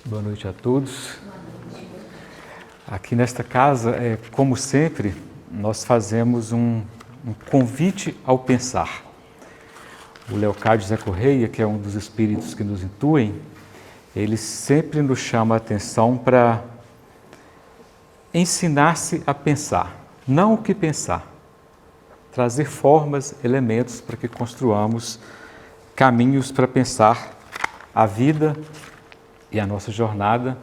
Boa noite a todos. Aqui nesta casa, como sempre, nós fazemos um convite ao pensar. O Leocádio Zé Correia, que é um dos espíritos que nos intuem, ele sempre nos chama a atenção para ensinar-se a pensar, não o que pensar. Trazer formas, elementos para que construamos caminhos para pensar a vida e a nossa jornada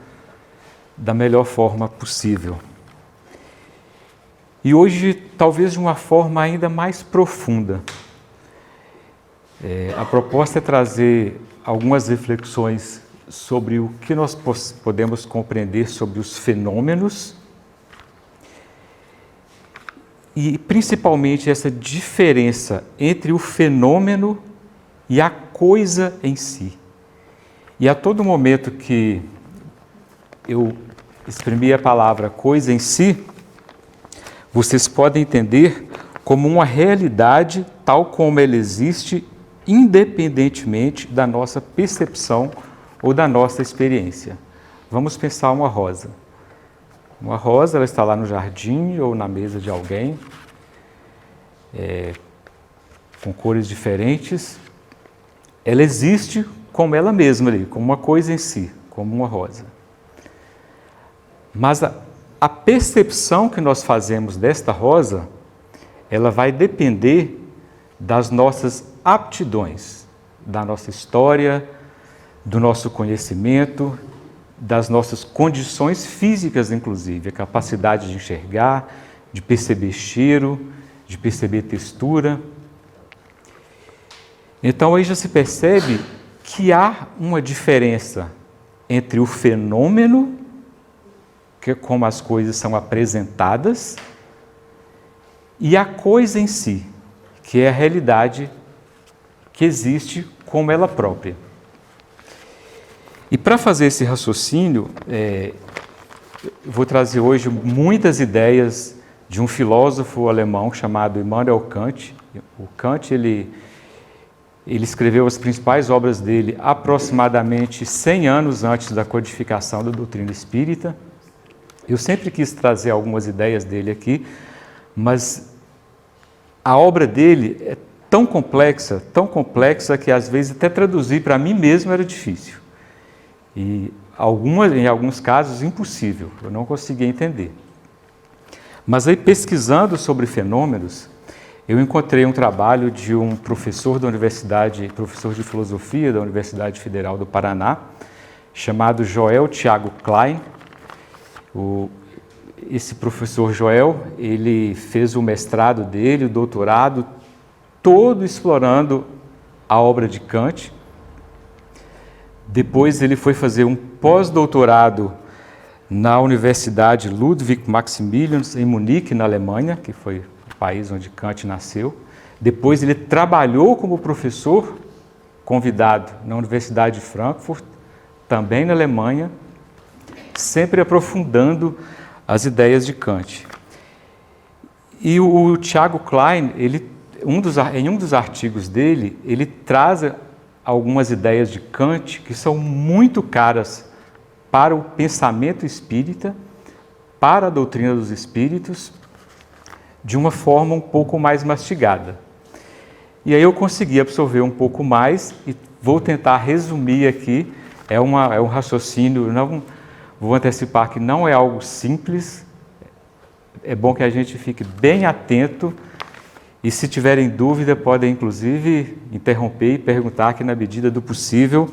da melhor forma possível. E hoje, talvez de uma forma ainda mais profunda. A proposta é trazer algumas reflexões sobre o que nós podemos compreender sobre os fenômenos e principalmente essa diferença entre o fenômeno e a coisa em si. E a todo momento que eu exprimi a palavra coisa em si, vocês podem entender como uma realidade tal como ela existe, independentemente da nossa percepção ou da nossa experiência. Vamos pensar uma rosa. Uma rosa, ela está lá no jardim ou na mesa de alguém, com cores diferentes. Ela existe como ela mesma ali, como uma coisa em si, como uma rosa. Mas a percepção que nós fazemos desta rosa, ela vai depender das nossas aptidões, da nossa história, do nosso conhecimento, das nossas condições físicas, inclusive, a capacidade de enxergar, de perceber cheiro, de perceber textura. Então aí já se percebe que há uma diferença entre o fenômeno, que é como as coisas são apresentadas, e a coisa em si, que é a realidade que existe como ela própria. E para fazer esse raciocínio, eu vou trazer hoje muitas ideias de um filósofo alemão chamado Immanuel Kant. O Kant, ele escreveu as principais obras dele aproximadamente 100 anos antes da codificação da doutrina espírita. Eu sempre quis trazer algumas ideias dele aqui, mas a obra dele é tão complexa que às vezes até traduzir para mim mesmo era difícil. E em alguns casos impossível, eu não conseguia entender. Mas aí pesquisando sobre fenômenos, eu encontrei um trabalho de um professor professor de filosofia da Universidade Federal do Paraná, chamado Joel Thiago Klein. Esse professor Joel, ele fez o mestrado dele, o doutorado, todo explorando a obra de Kant. Depois ele foi fazer um pós-doutorado na Universidade Ludwig Maximilian, em Munique, na Alemanha, que foi o país onde Kant nasceu. Depois ele trabalhou como professor convidado na Universidade de Frankfurt, também na Alemanha, sempre aprofundando as ideias de Kant. E o Thiago Klein, em um dos artigos dele, ele traz algumas ideias de Kant que são muito caras para o pensamento espírita, para a doutrina dos espíritos, de uma forma um pouco mais mastigada. E aí eu consegui absorver um pouco mais e vou tentar resumir aqui. É um raciocínio, não vou antecipar que não é algo simples, é bom que a gente fique bem atento e se tiverem dúvida podem inclusive interromper e perguntar que na medida do possível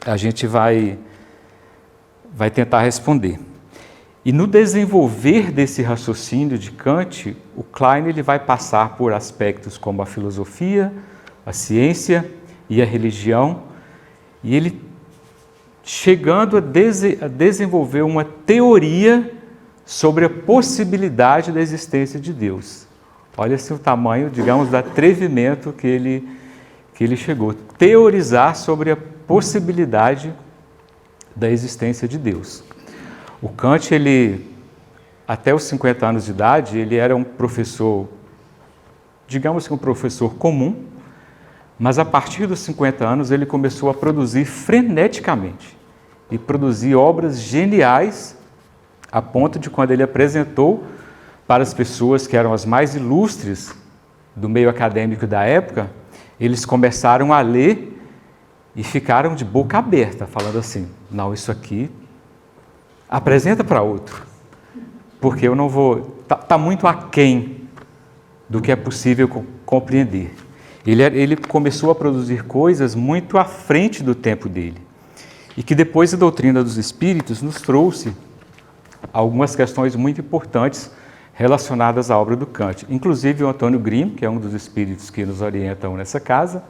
a gente vai tentar responder. E no desenvolver desse raciocínio de Kant, o Klein ele vai passar por aspectos como a filosofia, a ciência e a religião, e ele chegando a desenvolver uma teoria sobre a possibilidade da existência de Deus. Olha-se o tamanho, digamos, do atrevimento que ele chegou. Teorizar sobre a possibilidade da existência de Deus. O Kant, até os 50 anos de idade, ele era um professor, digamos que um professor comum, mas a partir dos 50 anos ele começou a produzir freneticamente. e produzir obras geniais, a ponto de quando ele apresentou para as pessoas que eram as mais ilustres do meio acadêmico da época, eles começaram a ler e ficaram de boca aberta, falando assim, não, isso aqui apresenta para outro, porque eu não vou, está muito aquém do que é possível compreender. Ele começou a produzir coisas muito à frente do tempo dele, e que depois a doutrina dos espíritos nos trouxe algumas questões muito importantes relacionadas à obra do Kant. Inclusive o Antônio Grimm, que é um dos espíritos que nos orientam nessa casa,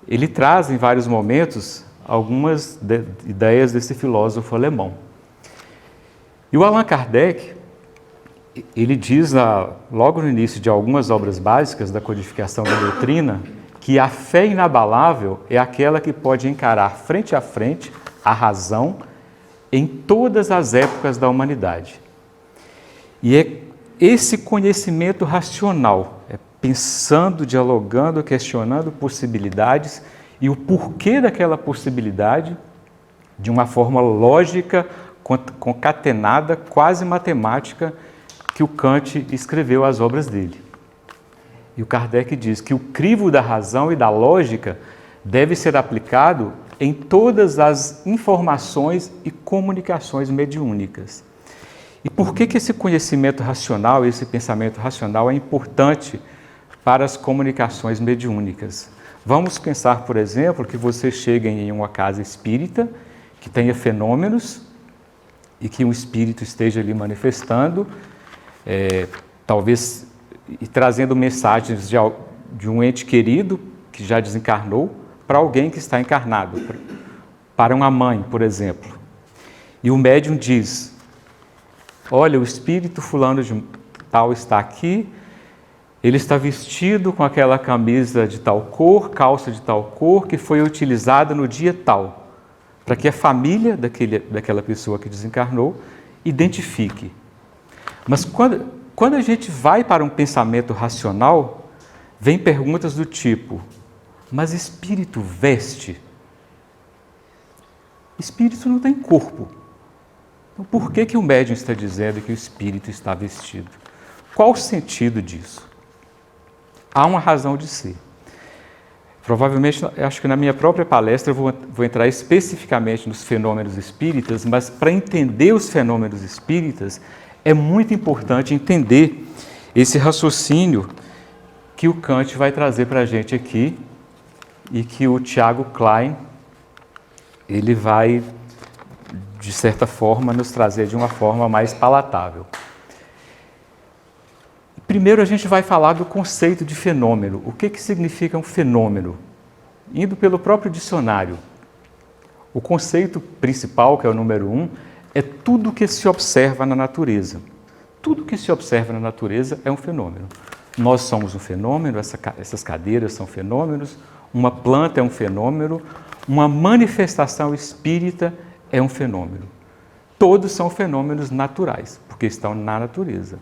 ele traz em vários momentos algumas ideias desse filósofo alemão. E o Allan Kardec, ele diz logo no início de algumas obras básicas da codificação da doutrina, que a fé inabalável é aquela que pode encarar frente a frente a razão em todas as épocas da humanidade. E é esse conhecimento racional, pensando, dialogando, questionando possibilidades e o porquê daquela possibilidade, de uma forma lógica, concatenada, quase matemática, que o Kant escreveu as obras dele. E o Kardec diz que o crivo da razão e da lógica deve ser aplicado em todas as informações e comunicações mediúnicas. E por que esse conhecimento racional, esse pensamento racional é importante para as comunicações mediúnicas? Vamos pensar, por exemplo, que você chega em uma casa espírita, que tenha fenômenos e que um espírito esteja ali manifestando, talvez e trazendo mensagens de um ente querido que já desencarnou para alguém que está encarnado, para uma mãe, por exemplo. E o médium diz, olha, o espírito fulano de tal está aqui, ele está vestido com aquela camisa de tal cor, calça de tal cor, que foi utilizada no dia tal, para que a família daquela pessoa que desencarnou identifique. Mas quando a gente vai para um pensamento racional, vem perguntas do tipo, mas espírito veste? Espírito não tem corpo. Então por que o médium está dizendo que o espírito está vestido? Qual o sentido disso? Há uma razão de ser. Provavelmente, acho que na minha própria palestra eu vou entrar especificamente nos fenômenos espíritas, mas para entender os fenômenos espíritas, é muito importante entender esse raciocínio que o Kant vai trazer para a gente aqui e que o Tiago Klein, ele vai, de certa forma, nos trazer de uma forma mais palatável. Primeiro a gente vai falar do conceito de fenômeno. O que significa um fenômeno? Indo pelo próprio dicionário. O conceito principal, que é o número 1, é tudo que se observa na natureza. Tudo que se observa na natureza é um fenômeno. Nós somos um fenômeno, essas cadeiras são fenômenos, uma planta é um fenômeno, uma manifestação espírita é um fenômeno. Todos são fenômenos naturais, porque estão na natureza.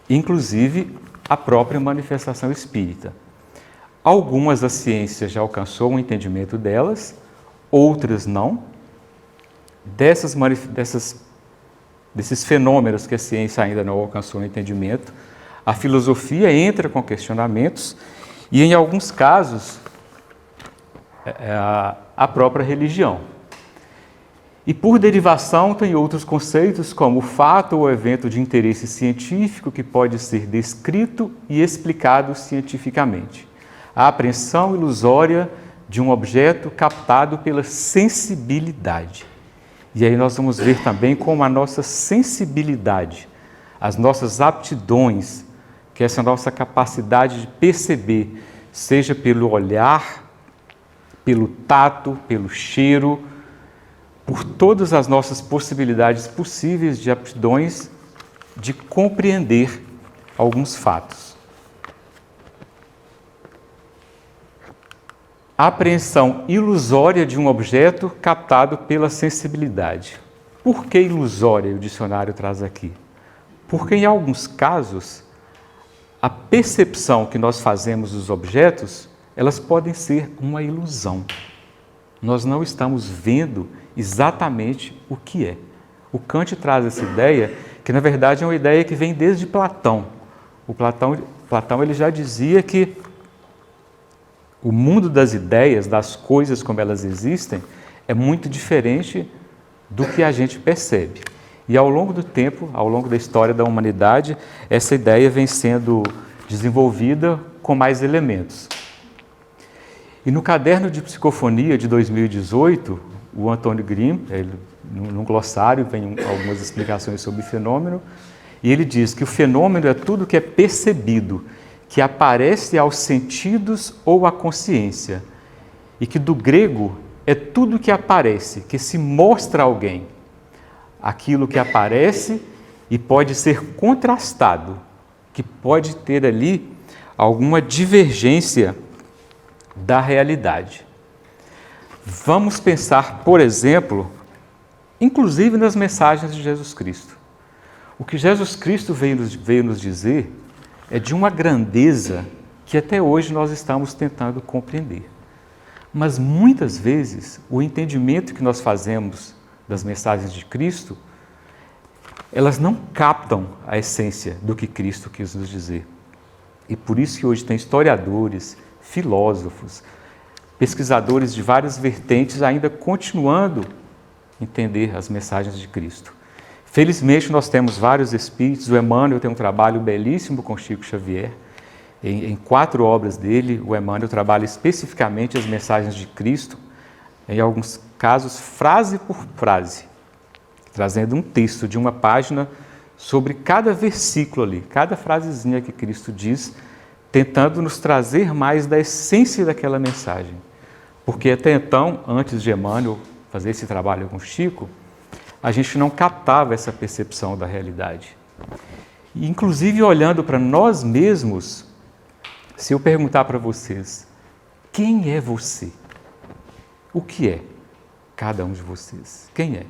Inclusive a própria manifestação espírita. Algumas a ciência já alcançou um entendimento delas, outras não. Desses fenômenos que a ciência ainda não alcançou um entendimento, a filosofia entra com questionamentos e, em alguns casos, a própria religião. E, por derivação, tem outros conceitos, como o fato ou evento de interesse científico que pode ser descrito e explicado cientificamente. A apreensão ilusória de um objeto captado pela sensibilidade. E aí nós vamos ver também como a nossa sensibilidade, as nossas aptidões, que essa nossa capacidade de perceber, seja pelo olhar, pelo tato, pelo cheiro, por todas as nossas possibilidades possíveis de aptidões de compreender alguns fatos. A apreensão ilusória de um objeto captado pela sensibilidade. Por que ilusória, o dicionário traz aqui? Porque em alguns casos, a percepção que nós fazemos dos objetos, elas podem ser uma ilusão. Nós não estamos vendo exatamente o que é. O Kant traz essa ideia, que na verdade é uma ideia que vem desde Platão. Platão ele já dizia que o mundo das ideias, das coisas como elas existem, é muito diferente do que a gente percebe. E ao longo do tempo, ao longo da história da humanidade, essa ideia vem sendo desenvolvida com mais elementos. E no caderno de psicofonia de 2018, o Antônio Grimm, num glossário, vem algumas explicações sobre o fenômeno, e ele diz que o fenômeno é tudo que é percebido, que aparece aos sentidos ou à consciência, e que do grego é tudo que aparece, que se mostra a alguém, aquilo que aparece e pode ser contrastado, que pode ter ali alguma divergência da realidade. Vamos pensar, por exemplo, inclusive nas mensagens de Jesus Cristo. O que Jesus Cristo veio nos dizer é de uma grandeza que até hoje nós estamos tentando compreender. Mas muitas vezes o entendimento que nós fazemos das mensagens de Cristo, elas não captam a essência do que Cristo quis nos dizer. E por isso que hoje tem historiadores, filósofos, pesquisadores de várias vertentes ainda continuando a entender as mensagens de Cristo. Felizmente nós temos vários espíritos, o Emmanuel tem um trabalho belíssimo com Chico Xavier, em 4 obras dele, o Emmanuel trabalha especificamente as mensagens de Cristo, em alguns casos frase por frase, trazendo um texto de uma página sobre cada versículo ali, cada frasezinha que Cristo diz, tentando nos trazer mais da essência daquela mensagem. Porque até então, antes de Emmanuel fazer esse trabalho com Chico, a gente não captava essa percepção da realidade. E, inclusive, olhando para nós mesmos, se eu perguntar para vocês, quem é você? O que é cada um de vocês? Quem é?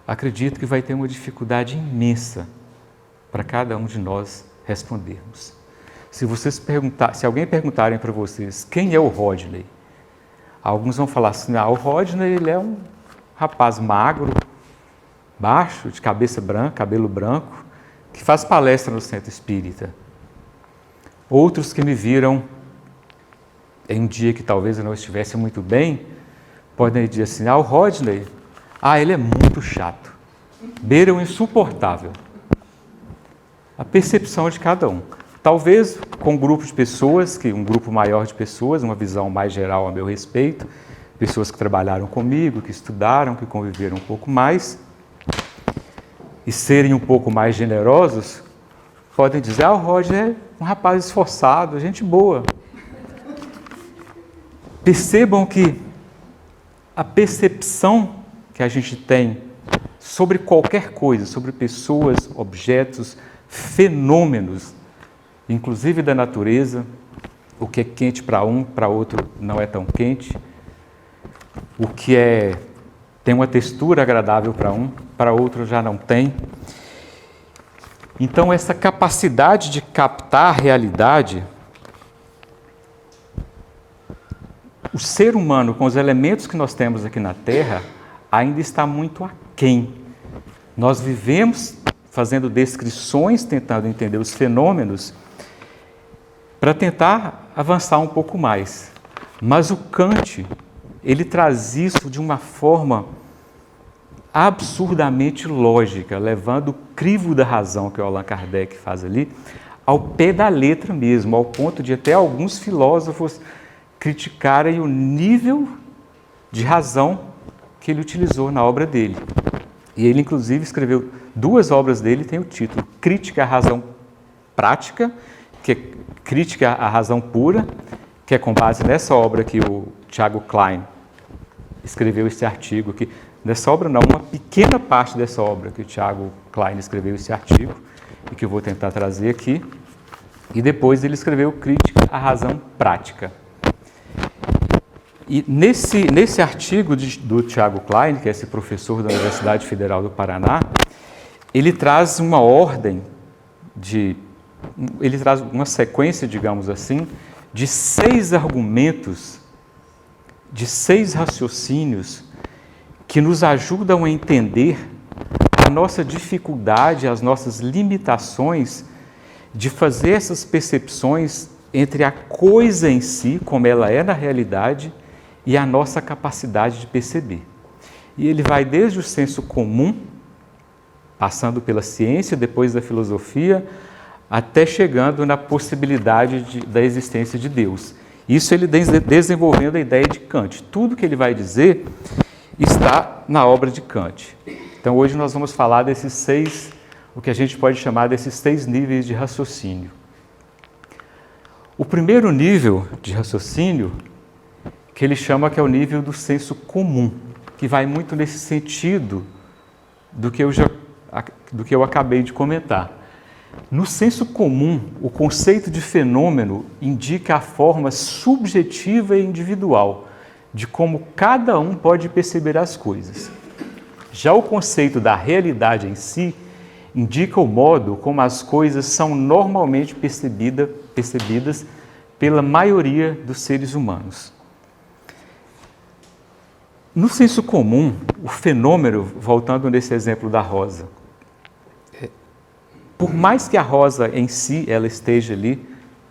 Acredito que vai ter uma dificuldade imensa para cada um de nós respondermos. Se alguém perguntarem para vocês quem é o Rodney, alguns vão falar assim, o Rodney ele é um rapaz magro, baixo, de cabeça branca, cabelo branco, que faz palestra no centro espírita. Outros que me viram em um dia que talvez eu não estivesse muito bem, podem dizer assim, o Rodney, ele é muito chato, beira o insuportável. A percepção de cada um. Talvez com um grupo de pessoas, um grupo maior de pessoas, uma visão mais geral a meu respeito, pessoas que trabalharam comigo, que estudaram, que conviveram um pouco mais, e serem um pouco mais generosos, podem dizer, o Roger é um rapaz esforçado, gente boa. Percebam que a percepção que a gente tem sobre qualquer coisa, sobre pessoas, objetos, fenômenos, inclusive da natureza, o que é quente para um, para outro não é tão quente, o que tem uma textura agradável para um, para outro já não tem. Então, essa capacidade de captar a realidade, o ser humano, com os elementos que nós temos aqui na Terra, ainda está muito aquém. Nós vivemos fazendo descrições, tentando entender os fenômenos, para tentar avançar um pouco mais. Mas o Kant, ele traz isso de uma forma absurdamente lógica, levando o crivo da razão que o Allan Kardec faz ali, ao pé da letra mesmo, ao ponto de até alguns filósofos criticarem o nível de razão que ele utilizou na obra dele. E ele, inclusive, escreveu 2 obras dele, tem o título Crítica à Razão Prática, que é Crítica à Razão Pura, que é com base nessa obra que o Thiago Klein escreveu esse artigo aqui. Nessa obra não, uma pequena parte dessa obra que o Thiago Klein escreveu esse artigo, e que eu vou tentar trazer aqui. E depois ele escreveu Crítica à Razão Prática. E nesse artigo do Thiago Klein, que é esse professor da Universidade Federal do Paraná, ele traz uma ordem ele traz uma sequência, digamos assim, de 6 argumentos, de 6 raciocínios que nos ajudam a entender a nossa dificuldade, as nossas limitações de fazer essas percepções entre a coisa em si, como ela é na realidade, e a nossa capacidade de perceber. E ele vai desde o senso comum, passando pela ciência, depois da filosofia, até chegando na possibilidade da existência de Deus. Isso ele desenvolvendo a ideia de Kant. Tudo que ele vai dizer está na obra de Kant. Então hoje nós vamos falar desses 6, o que a gente pode chamar desses 6 níveis de raciocínio. O primeiro nível de raciocínio, que ele chama que é o nível do senso comum, que vai muito nesse sentido do que eu acabei de comentar. No senso comum, o conceito de fenômeno indica a forma subjetiva e individual de como cada um pode perceber as coisas. Já o conceito da realidade em si indica o modo como as coisas são normalmente percebidas pela maioria dos seres humanos. No senso comum, o fenômeno, voltando nesse exemplo da rosa, por mais que a rosa em si ela esteja ali,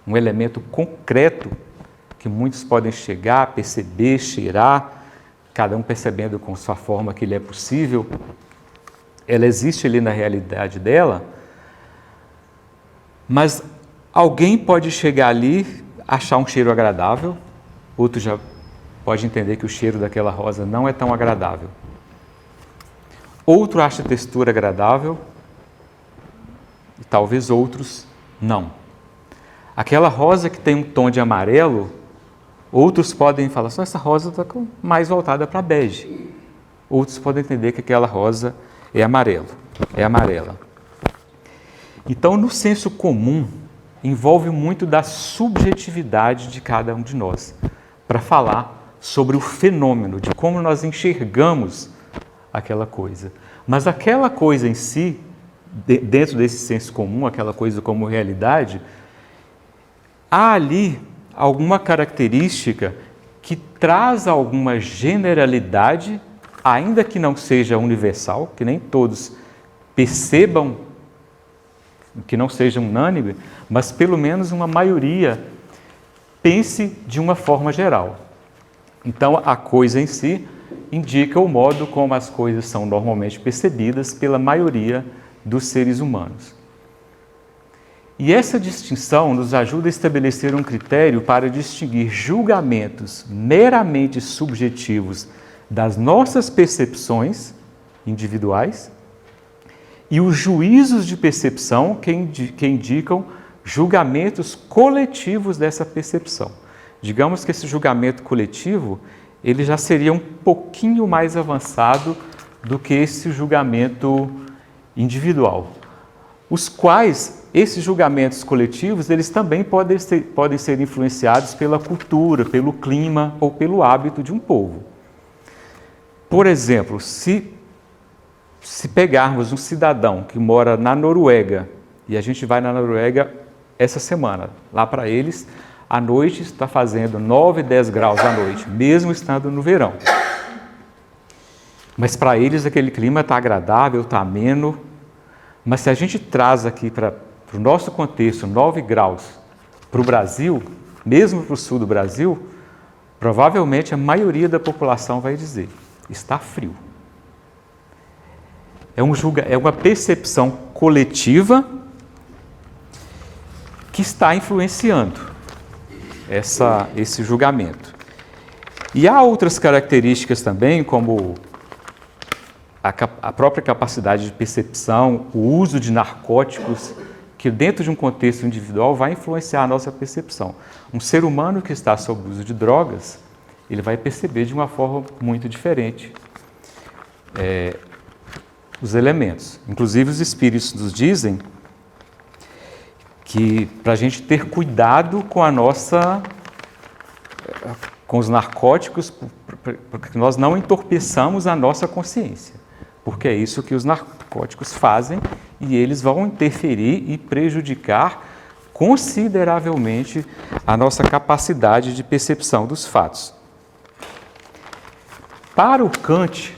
um elemento concreto, que muitos podem chegar, perceber, cheirar, cada um percebendo com sua forma que lhe é possível, ela existe ali na realidade dela, mas alguém pode chegar ali, achar um cheiro agradável, outro já pode entender que o cheiro daquela rosa não é tão agradável. Outro acha a textura agradável, e talvez outros não. Aquela rosa que tem um tom de amarelo, outros podem falar, só essa rosa está mais voltada para bege. Outros podem entender que aquela rosa é amarela. Então, no senso comum, envolve muito da subjetividade de cada um de nós, para falar sobre o fenômeno, de como nós enxergamos aquela coisa. Mas aquela coisa em si, dentro desse senso comum, aquela coisa como realidade, há ali alguma característica que traz alguma generalidade, ainda que não seja universal, que nem todos percebam, que não seja unânime, mas pelo menos uma maioria pense de uma forma geral. Então, a coisa em si indica o modo como as coisas são normalmente percebidas pela maioria dos seres humanos. E essa distinção nos ajuda a estabelecer um critério para distinguir julgamentos meramente subjetivos das nossas percepções individuais e os juízos de percepção que indicam julgamentos coletivos dessa percepção. Digamos que esse julgamento coletivo ele já seria um pouquinho mais avançado do que esse julgamento individual, os quais esses julgamentos coletivos eles também podem ser influenciados pela cultura, pelo clima ou pelo hábito de um povo. Por exemplo, se pegarmos um cidadão que mora na Noruega, e a gente vai na Noruega essa semana, lá para eles, à noite está fazendo 9, 10 graus à noite, mesmo estando no verão. Mas para eles aquele clima está agradável, está ameno. Mas se a gente traz aqui para o nosso contexto 9 graus para o Brasil, mesmo para o sul do Brasil, provavelmente a maioria da população vai dizer, está frio. É uma percepção coletiva que está influenciando esse julgamento. E há outras características também, como a própria capacidade de percepção, o uso de narcóticos, que dentro de um contexto individual vai influenciar a nossa percepção. Um ser humano que está sob o uso de drogas, ele vai perceber de uma forma muito diferente os elementos. Inclusive os espíritos nos dizem que para a gente ter cuidado com os narcóticos, para que nós não entorpeçamos a nossa consciência. Porque é isso que os narcóticos fazem e eles vão interferir e prejudicar consideravelmente a nossa capacidade de percepção dos fatos. Para o Kant,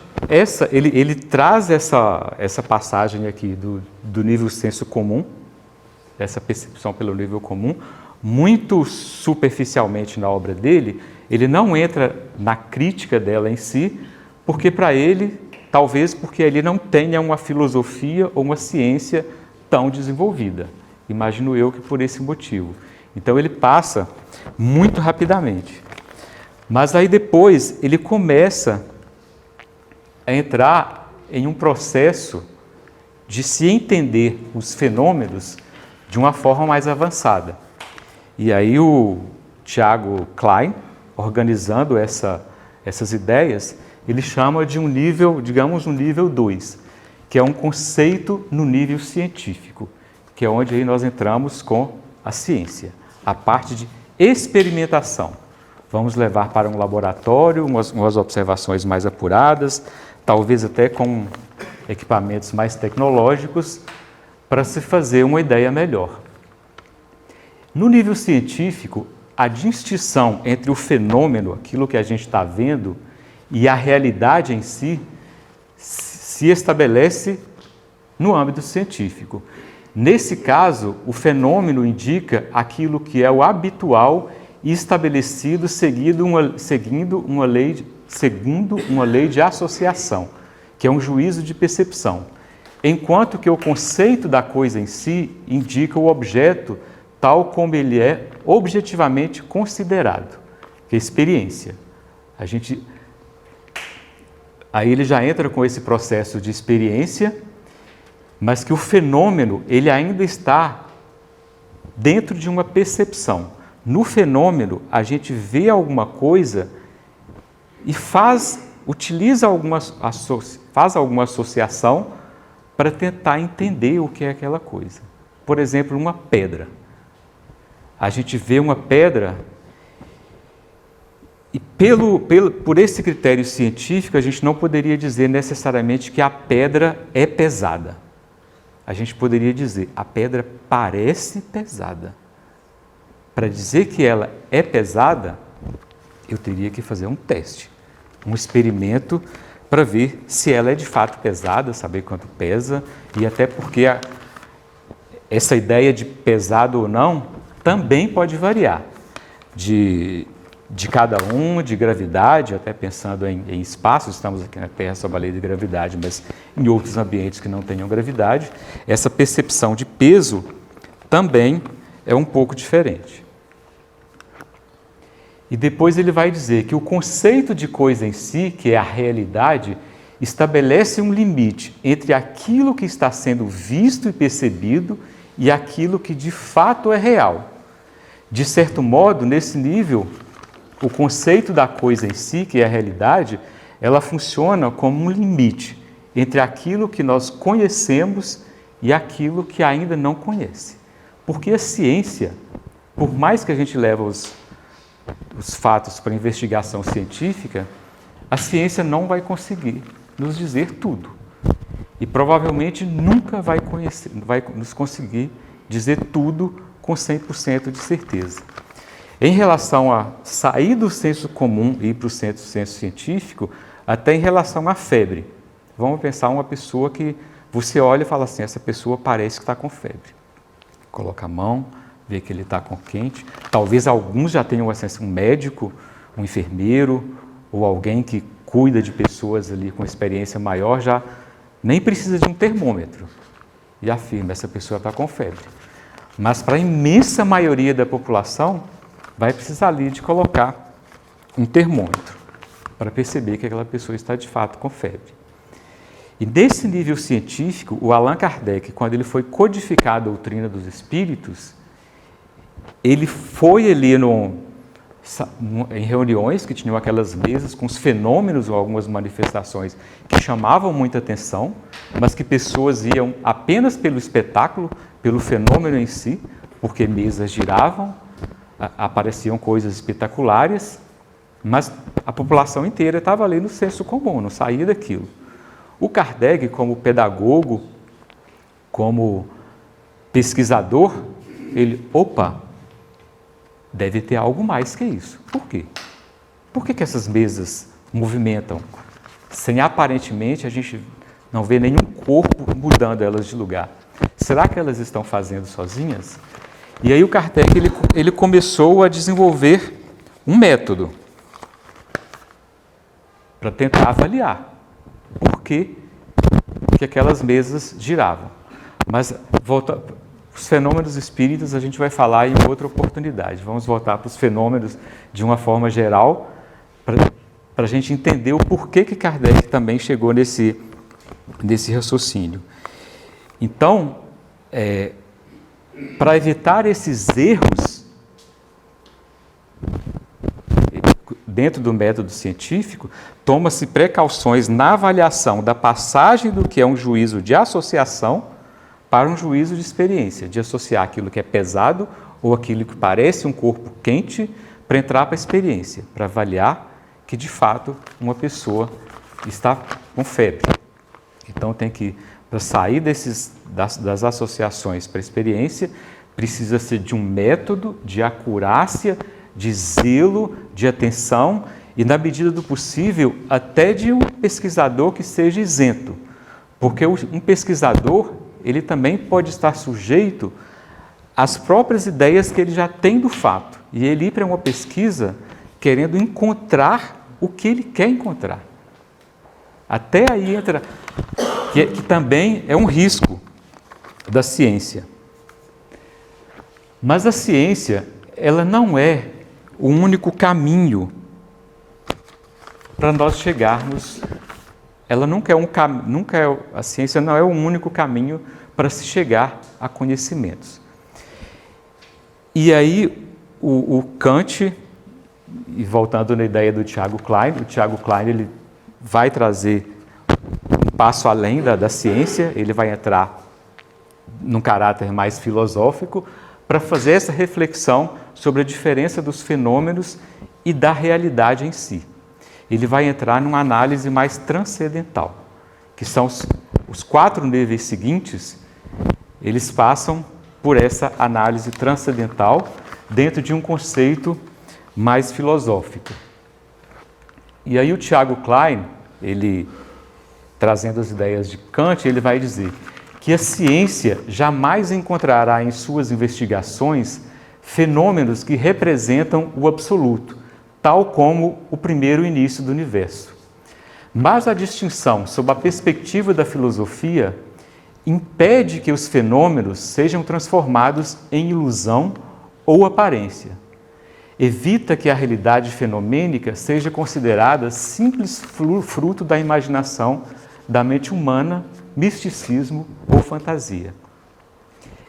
ele traz essa passagem aqui do nível senso comum, essa percepção pelo nível comum, muito superficialmente na obra dele. Ele não entra na crítica dela em si, porque para ele, talvez porque ele não tenha uma filosofia ou uma ciência tão desenvolvida. Imagino eu que por esse motivo. Então ele passa muito rapidamente. Mas aí depois ele começa a entrar em um processo de se entender os fenômenos de uma forma mais avançada. E aí o Thiago Klein, organizando essas ideias, ele chama de um nível, digamos, um nível 2, que é um conceito no nível científico, que é onde aí nós entramos com a ciência, a parte de experimentação. Vamos levar para um laboratório umas observações mais apuradas, talvez até com equipamentos mais tecnológicos, para se fazer uma ideia melhor. No nível científico, a distinção entre o fenômeno, aquilo que a gente está vendo, e a realidade em si, se estabelece no âmbito científico. Nesse caso, o fenômeno indica aquilo que é o habitual e estabelecido segundo uma lei de associação, que é um juízo de percepção, enquanto que o conceito da coisa em si indica o objeto tal como ele é objetivamente considerado, que é experiência. Aí ele já entra com esse processo de experiência, mas que o fenômeno ele ainda está dentro de uma percepção. No fenômeno, a gente vê alguma coisa e faz alguma associação para tentar entender o que é aquela coisa. Por exemplo, uma pedra. A gente vê uma pedra e por esse critério científico a gente não poderia dizer necessariamente que a pedra é pesada. A gente poderia dizer, a pedra parece pesada. Para dizer que ela é pesada, eu teria que fazer um teste, um experimento para ver se ela é de fato pesada, saber quanto pesa, e até porque essa ideia de pesado ou não também pode variar de cada um, de gravidade, até pensando em espaço, estamos aqui na Terra sob a lei de gravidade, mas em outros ambientes que não tenham gravidade, essa percepção de peso também é um pouco diferente. E depois ele vai dizer que o conceito de coisa em si, que é a realidade, estabelece um limite entre aquilo que está sendo visto e percebido e aquilo que de fato é real. De certo modo, nesse nível, o conceito da coisa em si, que é a realidade, ela funciona como um limite entre aquilo que nós conhecemos e aquilo que ainda não conhece. Porque a ciência, por mais que a gente leve os fatos para investigação científica, a ciência não vai conseguir nos dizer tudo. E provavelmente nunca vai nos conseguir dizer tudo com 100% de certeza. Em relação a sair do senso comum e ir para o senso científico, até em relação à febre. Vamos pensar uma pessoa que você olha e fala assim, essa pessoa parece que está com febre. Coloca a mão, vê que ele está com quente. Talvez alguns já tenham acesso a um médico, um enfermeiro ou alguém que cuida de pessoas ali com experiência maior, já nem precisa de um termômetro e afirma, essa pessoa está com febre. Mas para a imensa maioria da população, vai precisar ali de colocar um termômetro para perceber que aquela pessoa está de fato com febre. E nesse nível científico, o Allan Kardec, quando ele foi codificar a doutrina dos espíritos, ele foi ali em reuniões que tinham aquelas mesas com os fenômenos ou algumas manifestações que chamavam muita atenção, mas que pessoas iam apenas pelo espetáculo, pelo fenômeno em si, porque mesas giravam, apareciam coisas espetaculares, mas a população inteira estava ali no senso comum, não saía daquilo. O Kardec, como pedagogo, como pesquisador, ele, deve ter algo mais que isso. Por quê? Por que essas mesas movimentam? sem aparentemente a gente não ver nenhum corpo mudando elas de lugar. Será que elas estão fazendo sozinhas? E aí o Kardec ele começou a desenvolver um método para tentar avaliar por que aquelas mesas giravam. Mas os fenômenos espíritas a gente vai falar em outra oportunidade. Vamos voltar para os fenômenos de uma forma geral para a gente entender o porquê que Kardec também chegou nesse raciocínio. Então, para evitar esses erros dentro do método científico, toma-se precauções na avaliação da passagem do que é um juízo de associação para um juízo de experiência, de associar aquilo que é pesado ou aquilo que parece um corpo quente para entrar para a experiência, para avaliar que de fato uma pessoa está com febre. Então tem que, para sair das associações para a experiência, precisa-se de um método de acurácia, de zelo, de atenção e, na medida do possível, até de um pesquisador que seja isento. Porque um pesquisador, ele também pode estar sujeito às próprias ideias que ele já tem do fato. E ele ir para uma pesquisa querendo encontrar o que ele quer encontrar. Até aí entra, que também é um risco da ciência. Mas a ciência, ela não é o único caminho para nós chegarmos. Ela a ciência não é o único caminho para se chegar a conhecimentos. E aí o Kant, e voltando na ideia do Thiago Klein, o Thiago Klein ele vai trazer um passo além da ciência, ele vai entrar num caráter mais filosófico para fazer essa reflexão sobre a diferença dos fenômenos e da realidade em si. Ele vai entrar numa análise mais transcendental, que são os 4 níveis seguintes, eles passam por essa análise transcendental dentro de um conceito mais filosófico. E aí o Thiago Klein, ele trazendo as ideias de Kant, ele vai dizer que a ciência jamais encontrará em suas investigações fenômenos que representam o absoluto, tal como o primeiro início do universo. Mas a distinção sob a perspectiva da filosofia impede que os fenômenos sejam transformados em ilusão ou aparência. Evita que a realidade fenomênica seja considerada simples fruto da imaginação da mente humana, misticismo ou fantasia.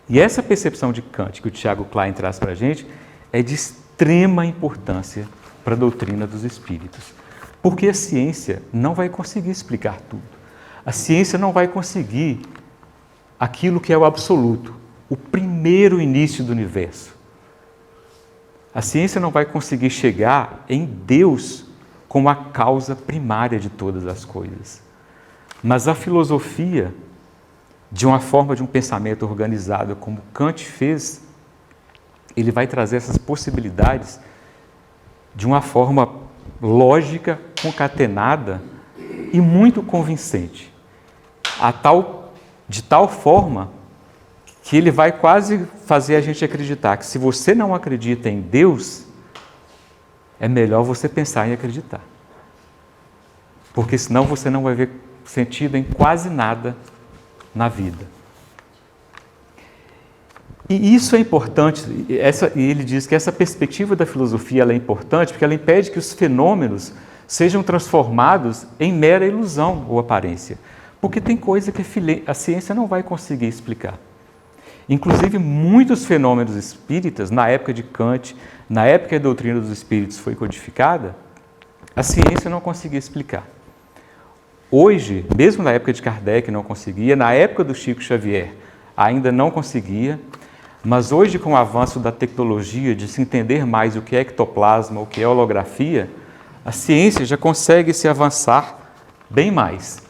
E essa percepção de Kant que o Thiago Klein traz para a gente é de extrema importância para a doutrina dos espíritos. Porque a ciência não vai conseguir explicar tudo. A ciência não vai conseguir aquilo que é o absoluto, o primeiro início do universo. A ciência não vai conseguir chegar em Deus como a causa primária de todas as coisas. Mas a filosofia, de uma forma de um pensamento organizado como Kant fez, ele vai trazer essas possibilidades de uma forma lógica, concatenada e muito convincente. De tal forma que ele vai quase fazer a gente acreditar que se você não acredita em Deus, é melhor você pensar em acreditar. Porque senão você não vai ver sentido em quase nada na vida. E isso é importante, e ele diz que essa perspectiva da filosofia ela é importante porque ela impede que os fenômenos sejam transformados em mera ilusão ou aparência. Porque tem coisa que a ciência não vai conseguir explicar. Inclusive, muitos fenômenos espíritas, na época de Kant, na época que a doutrina dos espíritos foi codificada, a ciência não conseguia explicar. Hoje, mesmo na época de Kardec não conseguia, na época do Chico Xavier ainda não conseguia, mas hoje com o avanço da tecnologia, de se entender mais o que é ectoplasma, o que é holografia, a ciência já consegue se avançar bem mais.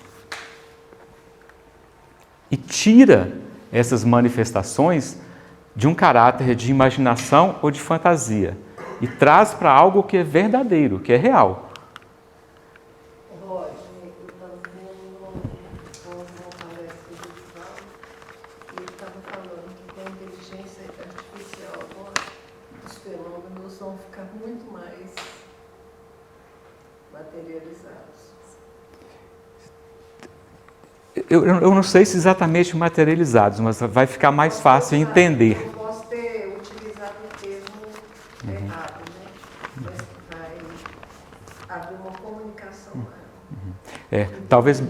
E tira essas manifestações de um caráter de imaginação ou de fantasia e traz para algo que é verdadeiro, que é real. estava falando que com a inteligência artificial agora, os fenômenos vão ficar muito mais materializados. Eu não sei se exatamente materializados, mas vai ficar mais fácil entender. Eu posso ter utilizado o termo errado, né? Mas vai haver uma comunicação maior. Talvez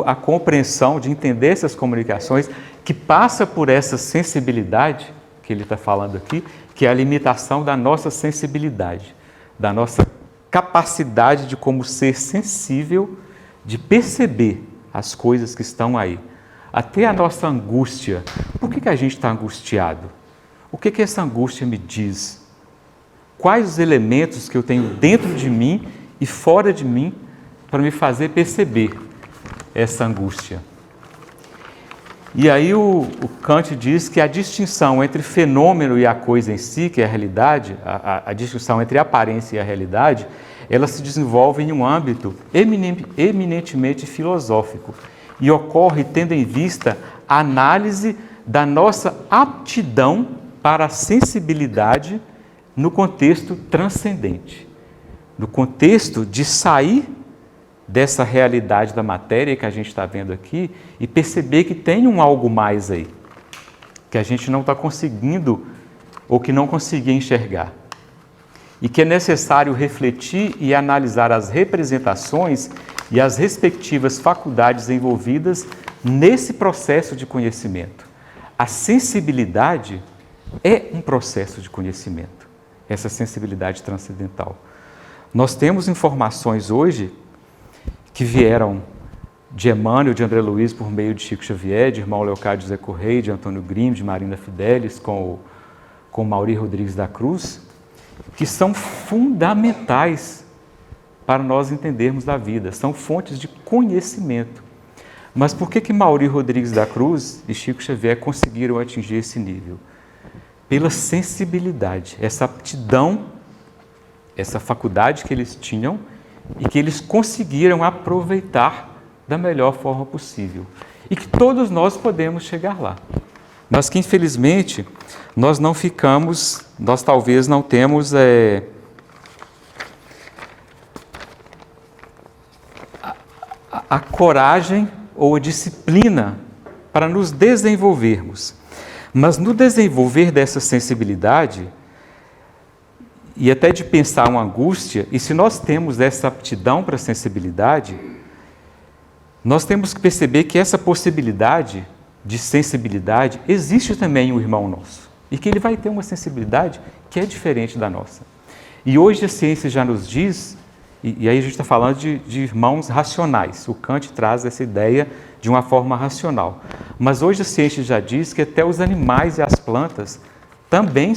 a compreensão de entender essas comunicações, que passa por essa sensibilidade que ele está falando aqui, que é a limitação da nossa sensibilidade, da nossa capacidade de, como ser sensível, de perceber as coisas que estão aí. Até a nossa angústia. Por que a gente está angustiado? O que essa angústia me diz? Quais os elementos que eu tenho dentro de mim e fora de mim para me fazer perceber essa angústia? E aí o Kant diz que a distinção entre fenômeno e a coisa em si, que é a realidade, a distinção entre a aparência e a realidade, ela se desenvolve em um âmbito eminentemente filosófico e ocorre tendo em vista a análise da nossa aptidão para a sensibilidade no contexto transcendente, no contexto de sair dessa realidade da matéria que a gente está vendo aqui e perceber que tem um algo mais aí, que a gente não está conseguindo ou que não conseguia enxergar. E que é necessário refletir e analisar as representações e as respectivas faculdades envolvidas nesse processo de conhecimento. A sensibilidade é um processo de conhecimento, essa sensibilidade transcendental. Nós temos informações hoje que vieram de Emmanuel, de André Luiz, por meio de Chico Xavier, de irmão Leocádio José Correia, de Antônio Grimm, de Marina Fidelis, com Mauri Rodrigues da Cruz, que são fundamentais para nós entendermos da vida, são fontes de conhecimento. Mas por que Mauri Rodrigues da Cruz e Chico Xavier conseguiram atingir esse nível? Pela sensibilidade, essa aptidão, essa faculdade que eles tinham e que eles conseguiram aproveitar da melhor forma possível. E que todos nós podemos chegar lá. Mas que, infelizmente, nós não ficamos, nós talvez não temos a coragem ou a disciplina para nos desenvolvermos. Mas no desenvolver dessa sensibilidade, e até de pensar uma angústia, e se nós temos essa aptidão para a sensibilidade, nós temos que perceber que essa possibilidade de sensibilidade existe também em um irmão nosso, e que ele vai ter uma sensibilidade que é diferente da nossa. E hoje a ciência já nos diz, e aí a gente está falando de irmãos racionais, o Kant traz essa ideia de uma forma racional, mas hoje a ciência já diz que até os animais e as plantas também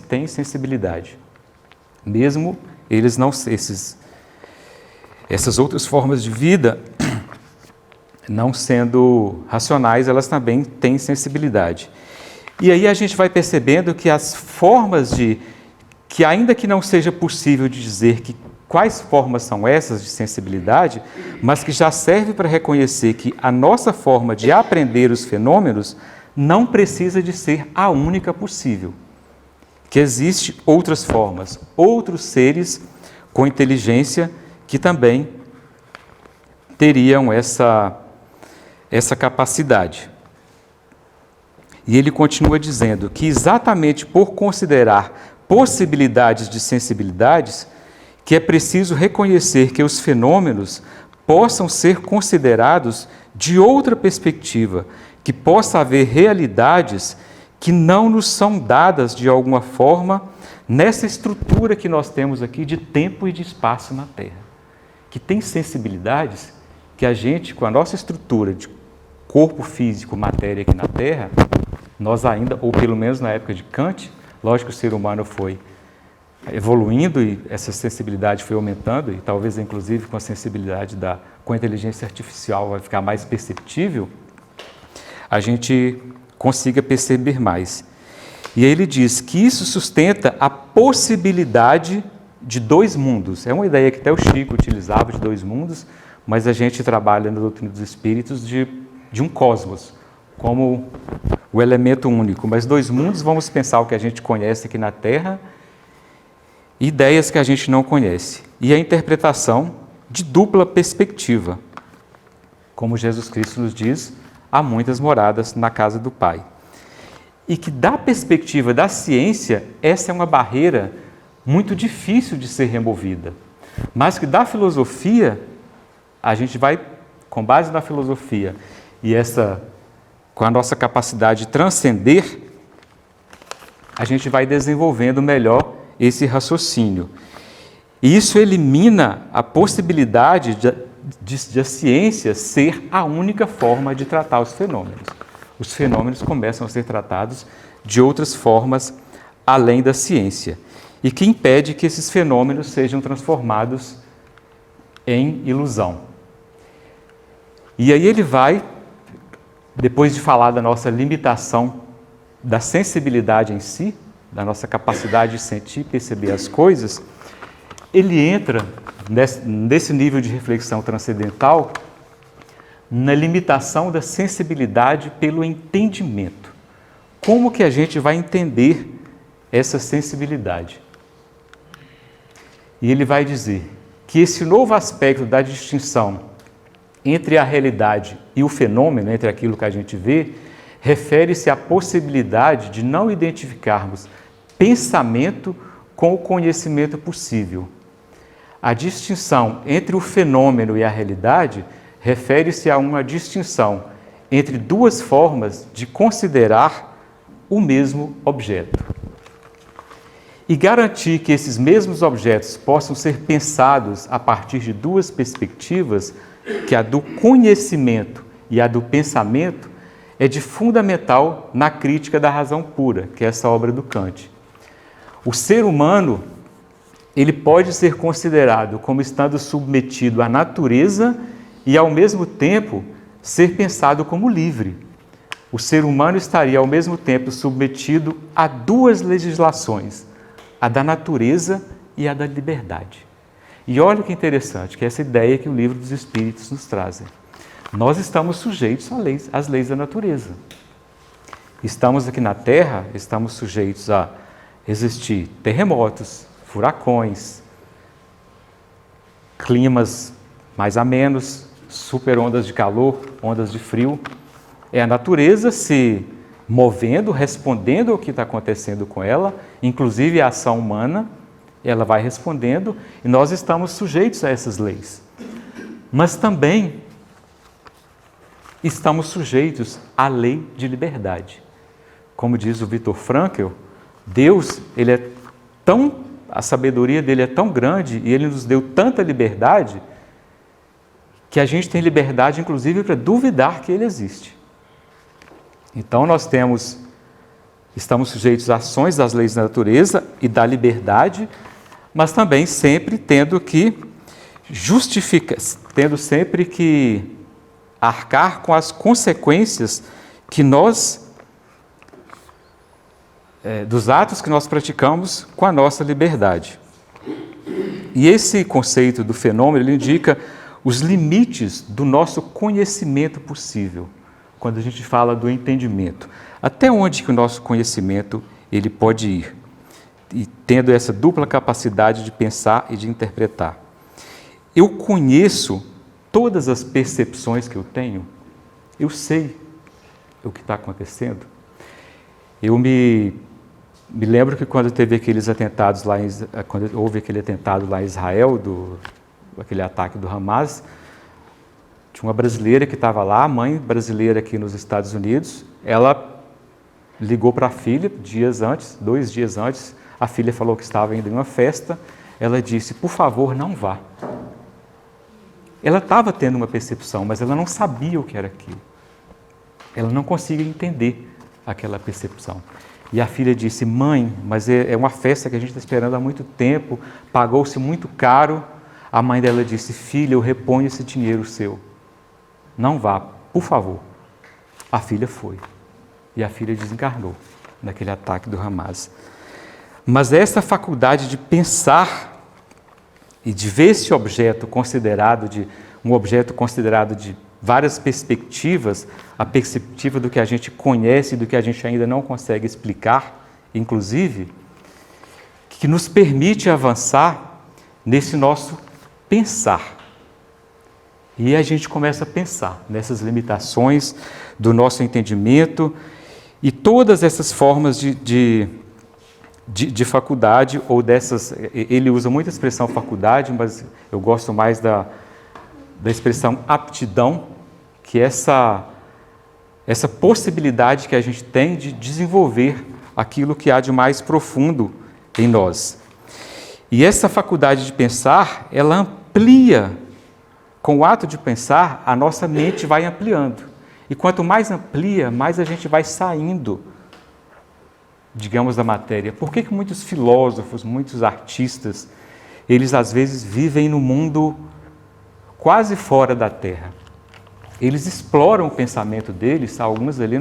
têm sensibilidade. Mesmo eles não, essas outras formas de vida, não sendo racionais, elas também têm sensibilidade. E aí a gente vai percebendo que as formas que ainda que não seja possível de dizer quais formas são essas de sensibilidade, mas que já serve para reconhecer que a nossa forma de aprender os fenômenos não precisa de ser a única possível. Que existem outras formas, outros seres com inteligência que também teriam essa capacidade. E ele continua dizendo que exatamente por considerar possibilidades de sensibilidades, que é preciso reconhecer que os fenômenos possam ser considerados de outra perspectiva, que possa haver realidades que não nos são dadas de alguma forma nessa estrutura que nós temos aqui de tempo e de espaço na Terra. Que tem sensibilidades que a gente, com a nossa estrutura de corpo físico, matéria aqui na Terra, nós ainda, ou pelo menos na época de Kant, lógico que o ser humano foi evoluindo e essa sensibilidade foi aumentando, e talvez inclusive com a sensibilidade com a inteligência artificial vai ficar mais perceptível, a gente consiga perceber mais. E aí ele diz que isso sustenta a possibilidade de dois mundos. É uma ideia que até o Chico utilizava, de dois mundos, mas a gente trabalha na doutrina dos espíritos de um cosmos, como o elemento único, mas dois mundos, vamos pensar o que a gente conhece aqui na Terra, ideias que a gente não conhece. E a interpretação de dupla perspectiva. Como Jesus Cristo nos diz, há muitas moradas na casa do Pai. E que da perspectiva da ciência, essa é uma barreira muito difícil de ser removida. Mas que da filosofia, a gente vai, com base na filosofia, e com a nossa capacidade de transcender, a gente vai desenvolvendo melhor esse raciocínio. E isso elimina a possibilidade de a ciência ser a única forma de tratar os fenômenos. Os fenômenos começam a ser tratados de outras formas além da ciência, e que impede que esses fenômenos sejam transformados em ilusão. E aí ele vai, depois de falar da nossa limitação, da sensibilidade em si, da nossa capacidade de sentir e perceber as coisas, ele entra nesse nível de reflexão transcendental na limitação da sensibilidade pelo entendimento. Como que a gente vai entender essa sensibilidade? E ele vai dizer que esse novo aspecto da distinção entre a realidade e o fenômeno, entre aquilo que a gente vê, refere-se à possibilidade de não identificarmos pensamento com o conhecimento possível. A distinção entre o fenômeno e a realidade refere-se a uma distinção entre duas formas de considerar o mesmo objeto. E garantir que esses mesmos objetos possam ser pensados a partir de duas perspectivas, que a do conhecimento e a do pensamento, é de fundamental na crítica da razão pura, que é essa obra do Kant. O ser humano, ele pode ser considerado como estando submetido à natureza e, ao mesmo tempo, ser pensado como livre. O ser humano estaria, ao mesmo tempo, submetido a duas legislações, a da natureza e a da liberdade. E olha que interessante, que é essa ideia que o Livro dos Espíritos nos traz. Nós estamos sujeitos às leis da natureza. Estamos aqui na Terra, estamos sujeitos a existir terremotos, furacões, climas mais amenos, super ondas de calor, ondas de frio. É a natureza se movendo, respondendo ao que está acontecendo com ela, inclusive a ação humana, ela vai respondendo, e nós estamos sujeitos a essas leis. Mas também estamos sujeitos à lei de liberdade. Como diz o Viktor Frankl, Deus, a sabedoria dele é tão grande e ele nos deu tanta liberdade que a gente tem liberdade, inclusive, para duvidar que ele existe. Então, estamos sujeitos às ações das leis da natureza e da liberdade, mas também sempre tendo sempre que arcar com as consequências dos atos que nós praticamos com a nossa liberdade. E esse conceito do fenômeno, ele indica os limites do nosso conhecimento possível, quando a gente fala do entendimento. Até onde que o nosso conhecimento ele pode ir? E tendo essa dupla capacidade de pensar e de interpretar. Eu conheço todas as percepções que eu tenho, eu sei o que está acontecendo. Eu me lembro que quando teve aqueles atentados quando houve aquele atentado lá em Israel, aquele ataque do Hamas, tinha uma brasileira que estava lá, mãe brasileira aqui nos Estados Unidos, ela ligou para a filha 2 dias antes, a filha falou que estava indo em uma festa, ela disse, por favor, não vá. Ela estava tendo uma percepção, mas ela não sabia o que era aquilo. Ela não conseguia entender aquela percepção. E a filha disse, mãe, mas é uma festa que a gente está esperando há muito tempo, pagou-se muito caro. A mãe dela disse, filha, eu reponho esse dinheiro seu. Não vá, por favor. A filha foi. E a filha desencarnou naquele ataque do Hamas. Mas essa faculdade de pensar e de ver esse objeto considerado um objeto considerado de várias perspectivas, a perspectiva do que a gente conhece e do que a gente ainda não consegue explicar, inclusive, que nos permite avançar nesse nosso pensar. E a gente começa a pensar nessas limitações do nosso entendimento e todas essas formas de faculdade, ou dessas, ele usa muito a expressão faculdade, mas eu gosto mais da expressão aptidão, que é essa possibilidade que a gente tem de desenvolver aquilo que há de mais profundo em nós. E essa faculdade de pensar, ela amplia, com o ato de pensar, a nossa mente vai ampliando. E quanto mais amplia, mais a gente vai saindo, digamos, da matéria. Por que muitos filósofos, muitos artistas, eles às vezes vivem no mundo quase fora da Terra? Eles exploram o pensamento deles, alguns ali,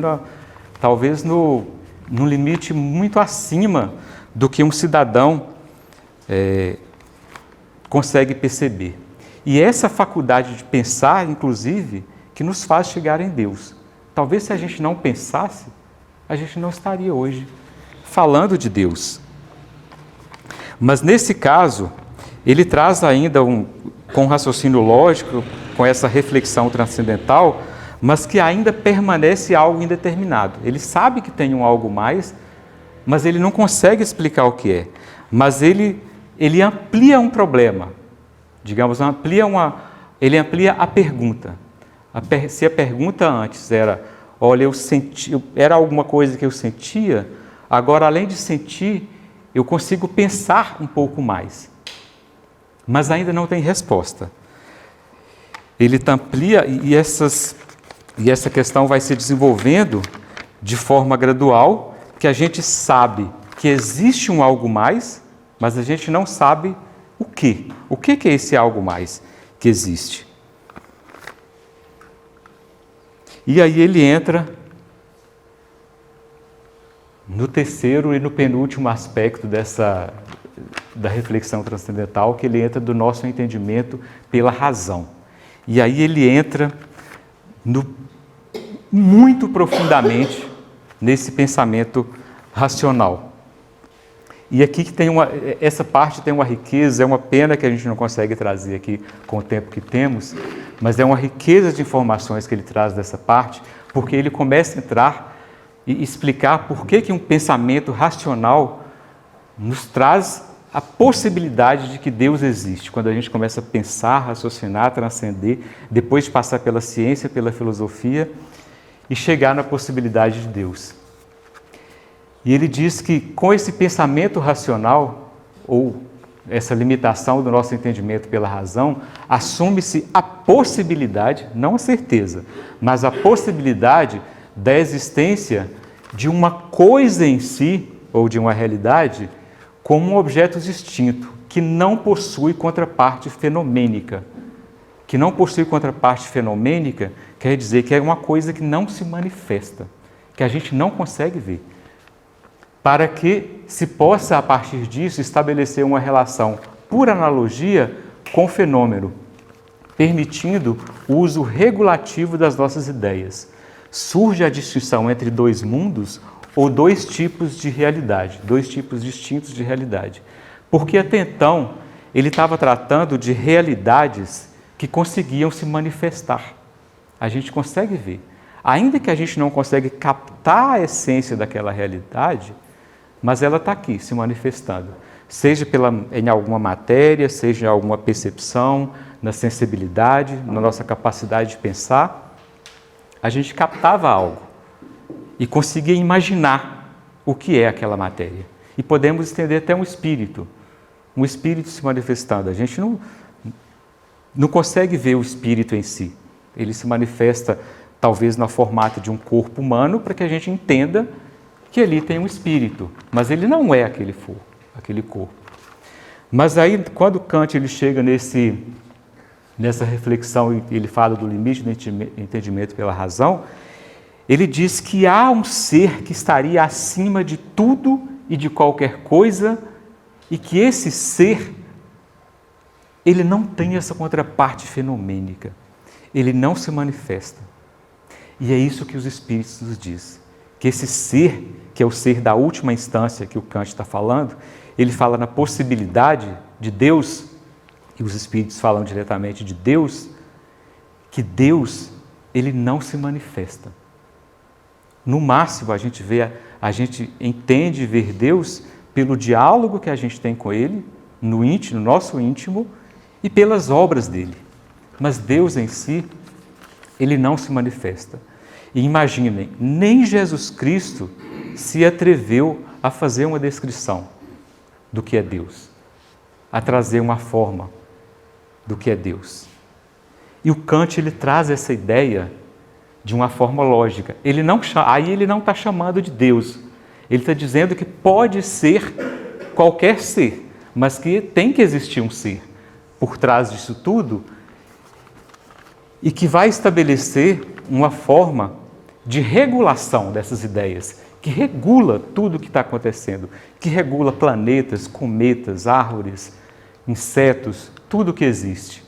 talvez num limite muito acima do que um cidadão consegue perceber. E essa faculdade de pensar, inclusive, que nos faz chegar em Deus. Talvez se a gente não pensasse, a gente não estaria hoje falando de Deus. Mas nesse caso, ele traz ainda com um raciocínio lógico, com essa reflexão transcendental, mas que ainda permanece algo indeterminado. Ele sabe que tem um algo mais, mas ele não consegue explicar o que é. Mas ele amplia um problema, digamos, ele amplia a pergunta. Se a pergunta antes era, olha, era alguma coisa que eu sentia, agora, além de sentir, eu consigo pensar um pouco mais. Mas ainda não tem resposta. Ele amplia e essa questão vai se desenvolvendo de forma gradual, que a gente sabe que existe um algo mais, mas a gente não sabe o quê. O que é esse algo mais que existe? E aí ele entra no terceiro e no penúltimo aspecto da reflexão transcendental, que ele entra do nosso entendimento pela razão. E aí ele entra muito profundamente nesse pensamento racional. E aqui que essa parte tem uma riqueza, é uma pena que a gente não consegue trazer aqui com o tempo que temos, mas é uma riqueza de informações que ele traz dessa parte, porque ele começa a entrar e explicar por que um pensamento racional nos traz a possibilidade de que Deus existe. Quando a gente começa a pensar, raciocinar, transcender, depois de passar pela ciência, pela filosofia e chegar na possibilidade de Deus. E ele diz que com esse pensamento racional, ou essa limitação do nosso entendimento pela razão, assume-se a possibilidade, não a certeza, mas a possibilidade da existência de uma coisa em si, ou de uma realidade, como um objeto distinto, que não possui contraparte fenomênica. Que não possui contraparte fenomênica quer dizer que é uma coisa que não se manifesta, que a gente não consegue ver. Para que se possa, a partir disso, estabelecer uma relação, por analogia, com o fenômeno, permitindo o uso regulativo das nossas ideias. Surge a distinção entre dois mundos ou dois tipos de realidade, dois tipos distintos de realidade. Porque até então, ele estava tratando de realidades que conseguiam se manifestar. A gente consegue ver. Ainda que a gente não consegue captar a essência daquela realidade, mas ela está aqui, se manifestando. Seja em alguma matéria, seja em alguma percepção, na sensibilidade, na nossa capacidade de pensar, a gente captava algo e conseguia imaginar o que é aquela matéria. E podemos estender até um espírito se manifestando. A gente não consegue ver o espírito em si. Ele se manifesta, talvez, no formato de um corpo humano, para que a gente entenda que ali tem um espírito, mas ele não é aquele corpo. Mas aí, quando Kant ele chega nessa reflexão e ele fala do limite do entendimento pela razão, ele diz que há um ser que estaria acima de tudo e de qualquer coisa, e que esse ser, ele não tem essa contraparte fenomênica. ele não se manifesta. E é isso que os Espíritos nos dizem, que esse ser, que é o ser da última instância que o Kant está falando, ele fala na possibilidade de Deus, e os Espíritos falam diretamente de Deus, que Deus, ele não se manifesta. No máximo, a gente entende ver Deus pelo diálogo que a gente tem com Ele, no íntimo, no nosso íntimo, e pelas obras dele. Mas Deus em si, ele não se manifesta. E imaginem, nem Jesus Cristo se atreveu a fazer uma descrição do que é Deus, a trazer uma forma do que é Deus. E o Kant, ele traz essa ideia de uma forma lógica. Aí ele não está chamando de Deus. Ele está dizendo que pode ser qualquer ser, mas que tem que existir um ser por trás disso tudo e que vai estabelecer uma forma de regulação dessas ideias, que regula tudo o que está acontecendo, que regula planetas, cometas, árvores, insetos, tudo que existe.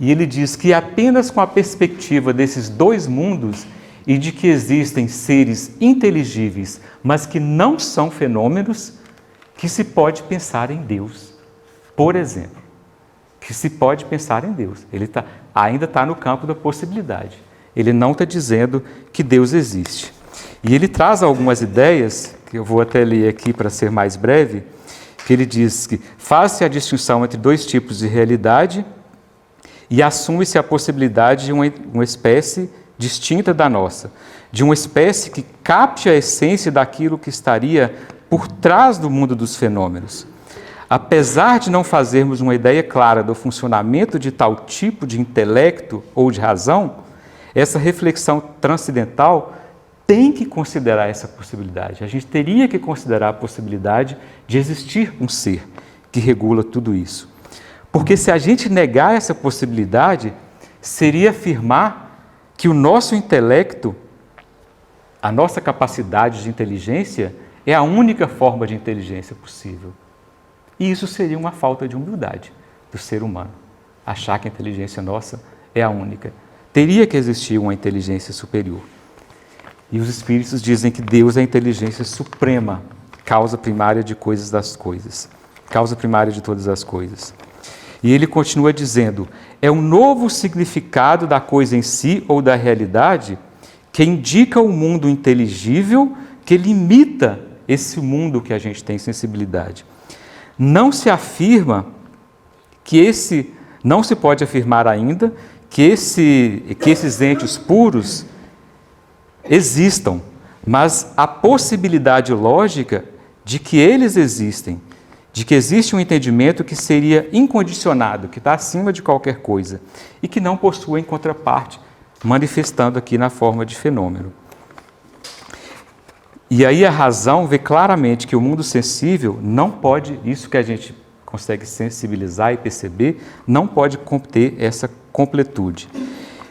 E ele diz que apenas com a perspectiva desses dois mundos e de que existem seres inteligíveis, mas que não são fenômenos, que se pode pensar em Deus. Por exemplo, que se pode pensar em Deus. Ele ainda está no campo da possibilidade. Ele não está dizendo que Deus existe. E ele traz algumas ideias, que eu vou até ler aqui para ser mais breve, que ele diz que faz-se a distinção entre dois tipos de realidade e assume-se a possibilidade de uma espécie distinta da nossa, de uma espécie que capte a essência daquilo que estaria por trás do mundo dos fenômenos. Apesar de não fazermos uma ideia clara do funcionamento de tal tipo de intelecto ou de razão, essa reflexão transcendental tem que considerar essa possibilidade. A gente teria que considerar a possibilidade de existir um ser que regula tudo isso. Porque se a gente negar essa possibilidade, seria afirmar que o nosso intelecto, a nossa capacidade de inteligência, é a única forma de inteligência possível. E isso seria uma falta de humildade do ser humano, achar que a inteligência nossa é a única. Teria que existir uma inteligência superior. E os Espíritos dizem que Deus é a inteligência suprema, causa primária de coisas das coisas, causa primária de todas as coisas. E ele continua dizendo, é um novo significado da coisa em si ou da realidade que indica o mundo inteligível que limita esse mundo que a gente tem sensibilidade. Não se afirma não se pode afirmar ainda que esses entes puros existam, mas a possibilidade lógica de que eles existem, de que existe um entendimento que seria incondicionado, que está acima de qualquer coisa e que não possui contraparte, manifestando aqui na forma de fenômeno. E aí a razão vê claramente que o mundo sensível não pode, isso que a gente consegue sensibilizar e perceber, não pode conter essa completude.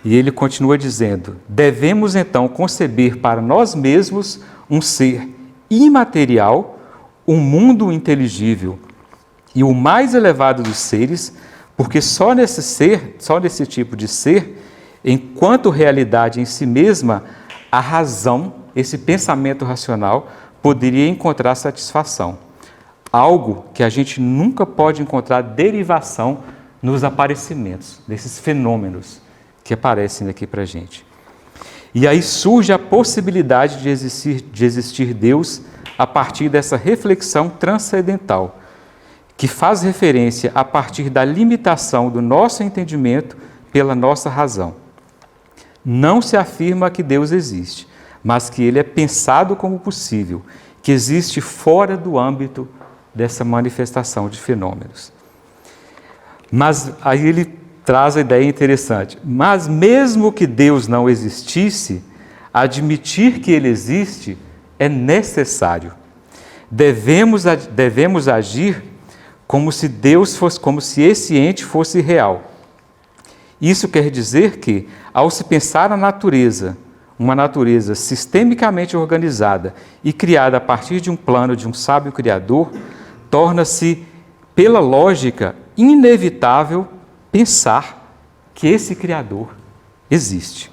E ele continua dizendo, devemos então conceber para nós mesmos um ser imaterial, um mundo inteligível e o mais elevado dos seres, porque só nesse tipo de ser, enquanto realidade em si mesma, a razão, esse pensamento racional, poderia encontrar satisfação. Algo que a gente nunca pode encontrar derivação nos aparecimentos, desses fenômenos que aparecem aqui para a gente. E aí surge a possibilidade de existir Deus a partir dessa reflexão transcendental, que faz referência a partir da limitação do nosso entendimento pela nossa razão. Não se afirma que Deus existe, mas que ele é pensado como possível, que existe fora do âmbito dessa manifestação de fenômenos. Mas aí ele traz a ideia interessante. Mas mesmo que Deus não existisse, admitir que ele existe é necessário. Devemos agir como se esse ente fosse real. Isso quer dizer que, ao se pensar na natureza, uma natureza sistemicamente organizada e criada a partir de um plano de um sábio criador, torna-se, pela lógica, inevitável pensar que esse Criador existe.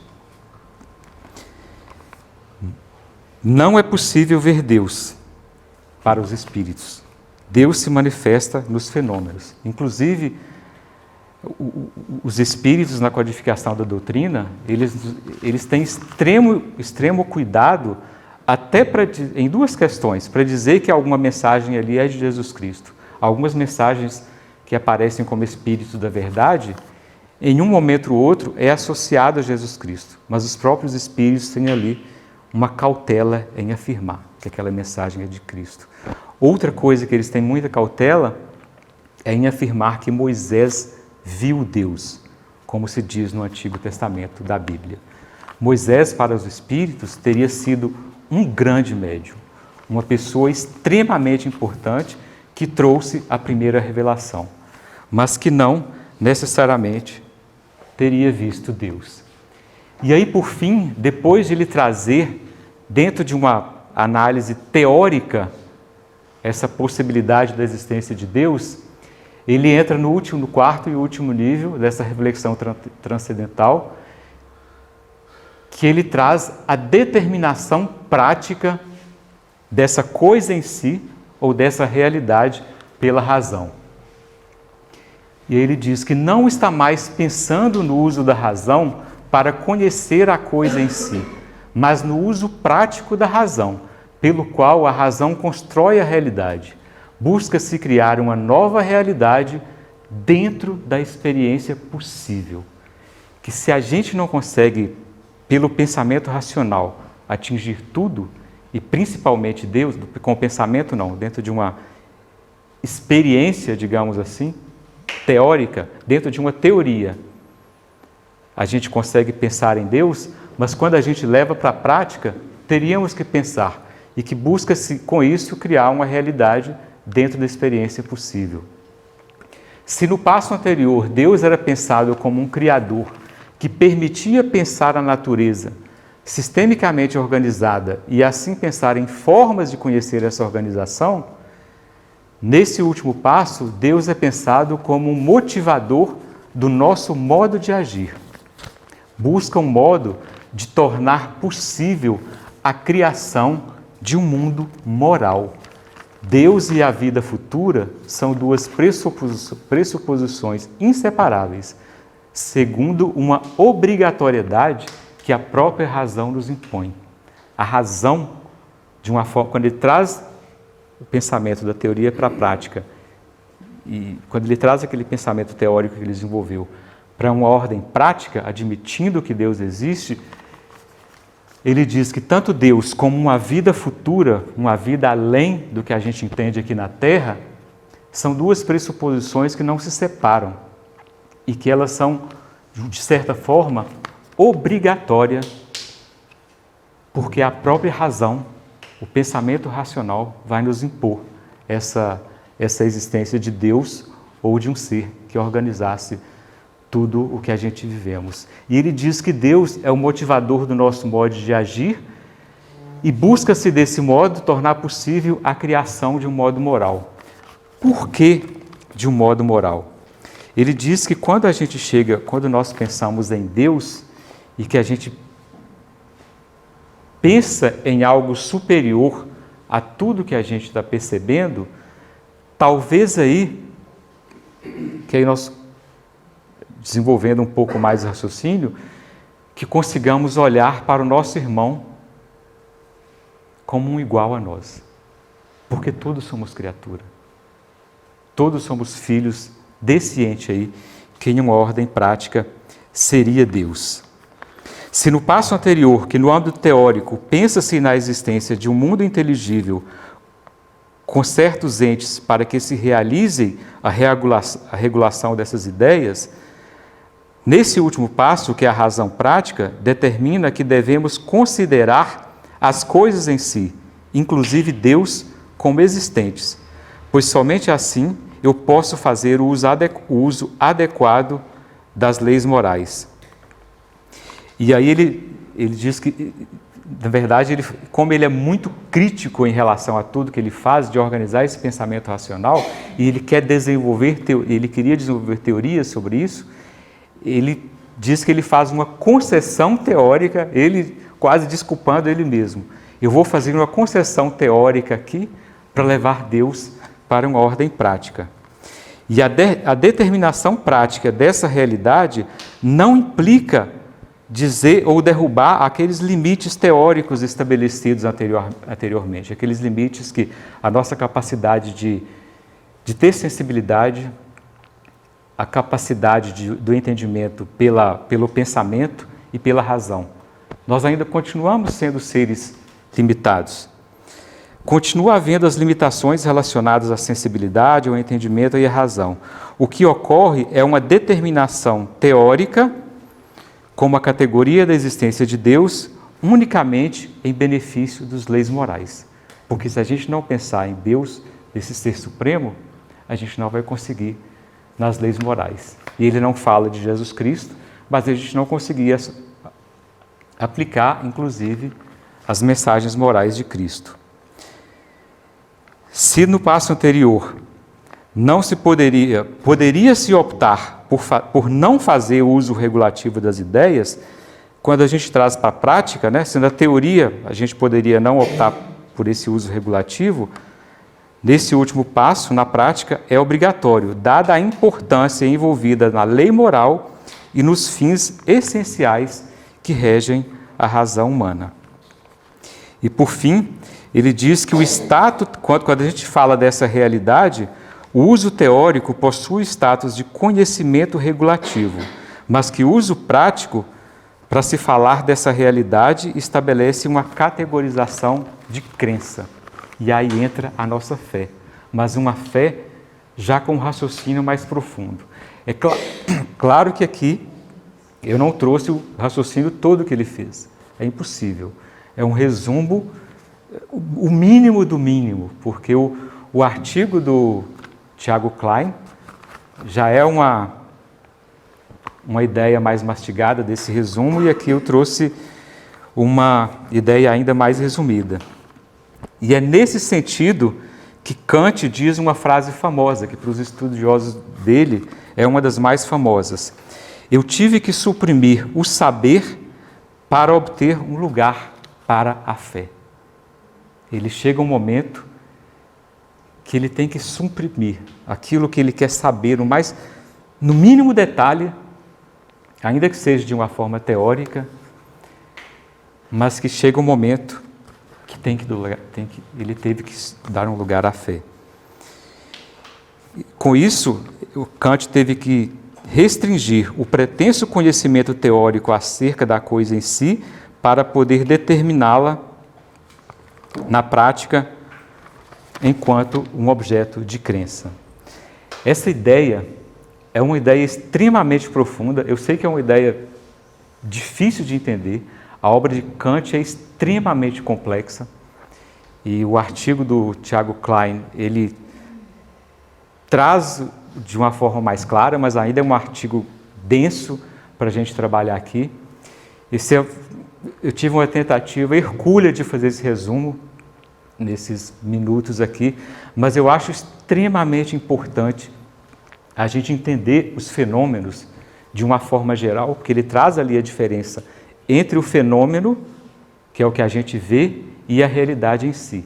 Não é possível ver Deus para os espíritos. Deus se manifesta nos fenômenos. Inclusive, os espíritos na codificação da doutrina, eles têm extremo cuidado até em duas questões, para dizer que alguma mensagem ali é de Jesus Cristo. Algumas mensagens que aparecem como espíritos da verdade, em um momento ou outro, é associado a Jesus Cristo. Mas os próprios espíritos têm ali uma cautela em afirmar que aquela mensagem é de Cristo. Outra coisa que eles têm muita cautela é em afirmar que Moisés viu Deus, como se diz no Antigo Testamento da Bíblia. Moisés, para os espíritos, teria sido um grande médium, uma pessoa extremamente importante que trouxe a primeira revelação, mas que não necessariamente teria visto Deus. E aí, por fim, depois de ele trazer, dentro de uma análise teórica, essa possibilidade da existência de Deus, ele entra no quarto e último nível dessa reflexão transcendental, que ele traz a determinação prática dessa coisa em si, ou dessa realidade, pela razão. E ele diz que não está mais pensando no uso da razão para conhecer a coisa em si, mas no uso prático da razão, pelo qual a razão constrói a realidade. Busca-se criar uma nova realidade dentro da experiência possível. Que se a gente não consegue, pelo pensamento racional, atingir tudo, e principalmente Deus, com o pensamento não, dentro de uma experiência, digamos assim, teórica, dentro de uma teoria, a gente consegue pensar em Deus, mas quando a gente leva para a prática, teríamos que pensar, e que busca-se, com isso, criar uma realidade dentro da experiência possível. Se no passo anterior Deus era pensado como um criador que permitia pensar a natureza sistemicamente organizada e assim pensar em formas de conhecer essa organização, nesse último passo Deus é pensado como um motivador do nosso modo de agir. Busca um modo de tornar possível a criação de um mundo moral. Deus e a vida futura são duas pressuposições inseparáveis, segundo uma obrigatoriedade que a própria razão nos impõe. A razão, de uma forma, quando ele traz o pensamento da teoria para a prática, e quando ele traz aquele pensamento teórico que ele desenvolveu para uma ordem prática, admitindo que Deus existe, ele diz que tanto Deus como uma vida futura, uma vida além do que a gente entende aqui na Terra, são duas pressuposições que não se separam e que elas são, de certa forma, obrigatórias, porque a própria razão, o pensamento racional, vai nos impor essa existência de Deus ou de um ser que organizasse tudo o que a gente vivemos. E ele diz que Deus é o motivador do nosso modo de agir e busca-se desse modo tornar possível a criação de um modo moral. Por que de um modo moral? Ele diz que quando nós pensamos em Deus e que a gente pensa em algo superior a tudo que a gente está percebendo, talvez aí, que aí nós desenvolvendo um pouco mais o raciocínio, que consigamos olhar para o nosso irmão como um igual a nós. Porque todos somos criatura. Todos somos filhos desse ente aí, que em uma ordem prática seria Deus. Se no passo anterior, que no âmbito teórico, pensa-se na existência de um mundo inteligível com certos entes para que se realize a regulação dessas ideias, nesse último passo, que é a razão prática, determina que devemos considerar as coisas em si, inclusive Deus, como existentes, pois somente assim eu posso fazer o uso adequado das leis morais. E aí ele diz que, na verdade, como ele é muito crítico em relação a tudo que ele faz, de organizar esse pensamento racional, e ele queria desenvolver teorias sobre isso, ele diz que ele faz uma concessão teórica, ele quase desculpando ele mesmo. Eu vou fazer uma concessão teórica aqui para levar Deus para uma ordem prática. E a determinação prática dessa realidade não implica dizer ou derrubar aqueles limites teóricos estabelecidos anteriormente, aqueles limites que a nossa capacidade de ter sensibilidade, a capacidade do entendimento pelo pensamento e pela razão. Nós ainda continuamos sendo seres limitados. Continua havendo as limitações relacionadas à sensibilidade, ao entendimento e à razão. O que ocorre é uma determinação teórica, como a categoria da existência de Deus, unicamente em benefício das leis morais. Porque se a gente não pensar em Deus, esse ser supremo, a gente não vai conseguir nas leis morais. E ele não fala de Jesus Cristo, mas a gente não conseguia aplicar, inclusive, as mensagens morais de Cristo. Se no passo anterior não se poderia-se optar por não fazer uso regulativo das ideias, quando a gente traz para a prática, né, se na teoria a gente poderia não optar por esse uso regulativo, nesse último passo, na prática, é obrigatório, dada a importância envolvida na lei moral e nos fins essenciais que regem a razão humana. E, por fim, ele diz que o status, quando a gente fala dessa realidade, o uso teórico possui status de conhecimento regulativo, mas que o uso prático, para se falar dessa realidade, estabelece uma categorização de crença. E aí entra a nossa fé, mas uma fé já com um raciocínio mais profundo. É claro que aqui eu não trouxe o raciocínio todo que ele fez, é impossível. É um resumo, o mínimo do mínimo, porque o artigo do Tiago Klein já é uma ideia mais mastigada desse resumo, e aqui eu trouxe uma ideia ainda mais resumida. E é nesse sentido que Kant diz uma frase famosa, que para os estudiosos dele é uma das mais famosas. Eu tive que suprimir o saber para obter um lugar para a fé. Ele chega um momento que ele tem que suprimir aquilo que ele quer saber, no mínimo detalhe, ainda que seja de uma forma teórica, mas que chega um momento que ele teve que dar um lugar à fé. Com isso, o Kant teve que restringir o pretenso conhecimento teórico acerca da coisa em si para poder determiná-la na prática enquanto um objeto de crença. Essa ideia é uma ideia extremamente profunda. Eu sei que é uma ideia difícil de entender. A obra de Kant é extremamente complexa e o artigo do Tiago Klein, ele traz de uma forma mais clara, mas ainda é um artigo denso para a gente trabalhar aqui. Eu tive uma tentativa hercúlea de fazer esse resumo nesses minutos aqui, mas eu acho extremamente importante a gente entender os fenômenos de uma forma geral, porque ele traz ali a diferença entre o fenômeno, que é o que a gente vê, e a realidade em si.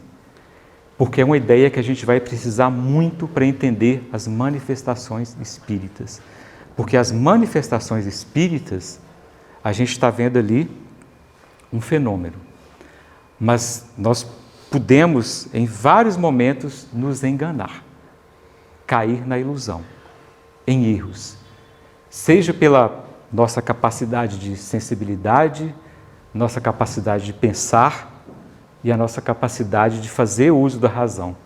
Porque é uma ideia que a gente vai precisar muito para entender as manifestações espíritas. Porque as manifestações espíritas, a gente está vendo ali um fenômeno. Mas nós podemos, em vários momentos, nos enganar, cair na ilusão, em erros. Seja pela nossa capacidade de sensibilidade, nossa capacidade de pensar e a nossa capacidade de fazer uso da razão.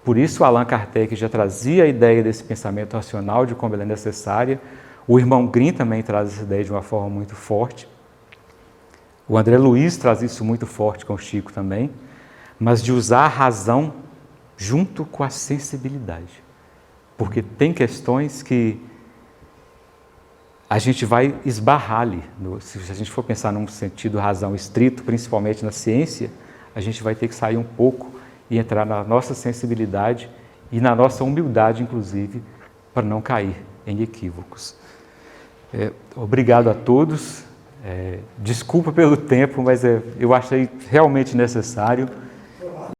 Por isso, Allan Kardec já trazia a ideia desse pensamento racional, de como ela é necessária. O irmão Grimm também traz essa ideia de uma forma muito forte. O André Luiz traz isso muito forte com o Chico também, mas de usar a razão junto com a sensibilidade. Porque tem questões que a gente vai esbarrar ali. Se a gente for pensar num sentido razão estrito, principalmente na ciência, a gente vai ter que sair um pouco e entrar na nossa sensibilidade e na nossa humildade, inclusive, para não cair em equívocos. Obrigado a todos. Desculpa pelo tempo, mas eu achei realmente necessário.